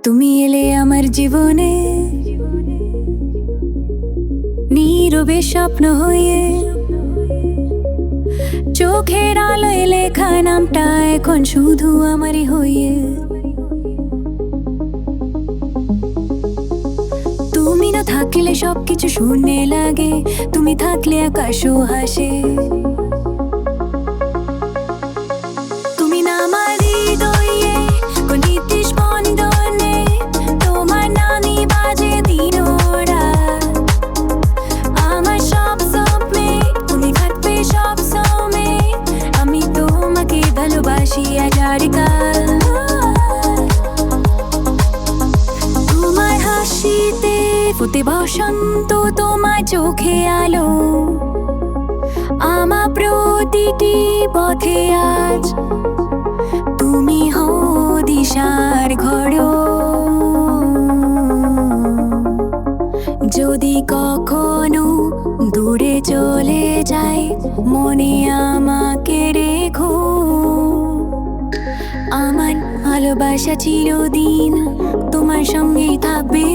তুমি এলে আমার জীবনে নীরবে স্বপ্ন হয়ে, চোখের আলোয় লেখা নামটা এখন শুধু আমারই হয়ে। তুমি না থাকলে সবকিছু শূন্য লাগে, তুমি থাকলে আকাশও হাসে। তুমি না আমার হৃদয়ে গণিতে স্পন্দনে, তোমার নামই বাজে দিন রাত। আমার সব স্বপ্নে তুমি থাকবে সব সময়, আমি তোমাকে ভালোবাসি হাজার কাল। তোমার হাসিতে ফুটে বসন্ত, তোমার চোখে আলো, আমার প্রতিটি পথে আজ তুমি হও দিশার ঘড়। যদি কখনো দূরে চলে যাই, মনে আমাকে রেখো। আমার ভালোবাসা চিরদিন তোমার সঙ্গেই থাকবে।